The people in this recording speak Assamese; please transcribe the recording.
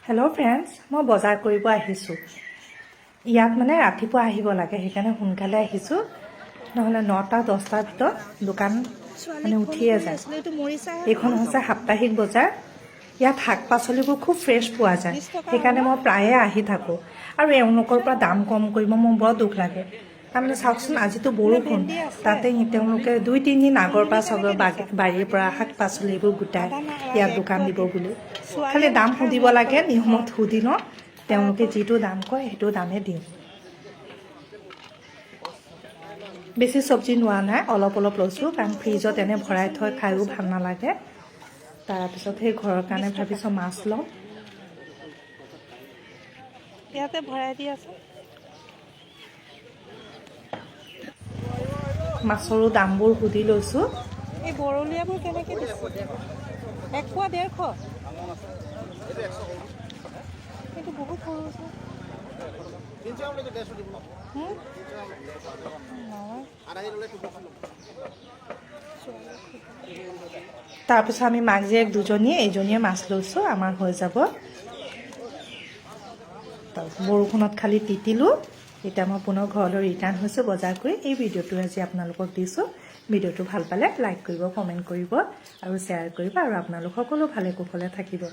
हेलो फ्रेंड्स मैं बजार কৰিব আহিছো ইয়াত মানে ৰাতিপুৱা আহিব লাগে সেইকাৰণে সোনকালে আহিছো নহলে 9টা 10টাৰ ভিতৰত দোকান মানে উঠিয়ে যায় এইখন হৈছে সাপ্তাহিক বজাৰ ইয়াত শাক পাচলিবোৰ খুব ফ্ৰেছ পোৱা যায় সেইকাৰণে মই প্ৰায়ে আহি থাকো আৰু এওঁলোকৰ পৰা দাম কম কৰিব মোৰ বৰ দুখ লাগে তাৰমানে চাওকচোন আজিতো বৰষুণ তাতে তেওঁলোকে 2-3 দিন আগৰ পৰা সবৰ বাৰীৰ পৰা শাক পাচলিবোৰ গোটাই ইয়াত দোকান দিব বুলি খালি দাম সুধিব লাগে নিয়মত সুধি ন তেওঁলোকে যেটো দাম কয় হেটো দামে দিওঁ বেছি সবজি নোৱা নাই অলপ অলপ লৈছো কাৰণ ফ্ৰিজত এনে ভৰাই থৈ খাইও ভাল নালাগে তাৰ পিছত সেই ঘৰৰ কাৰণে ভাবিছো মাছ লওঁ ইয়াতে ভৰাই দি আছে মাছৰো দামবোৰ সুধি লৈছো এই বৰলিয়াবোৰ কেনেকৈ দিছে 1 পোৱা 150 কিন্তু বহুত সৰু আছে তাৰপিছত আমি মাক জীয়েক দুজনীয়ে এইজনীয়ে মাছ লৈছো আমাৰ হৈ যাব বৰষুণত খালি তিতিলো এটা মই পুনৰ ঘৰলৈ ৰিটাৰ্ণ হৈছো বজাৰ কৰি এই ভিডিওটো আজি আপোনালোকক দিছো ভিডিওটো ভাল পালে লাইক কৰিব কমেন্ট কৰিব আৰু শ্বেয়াৰ কৰিব আৰু আপোনালোক সকলো ভালে কুশলে থাকিব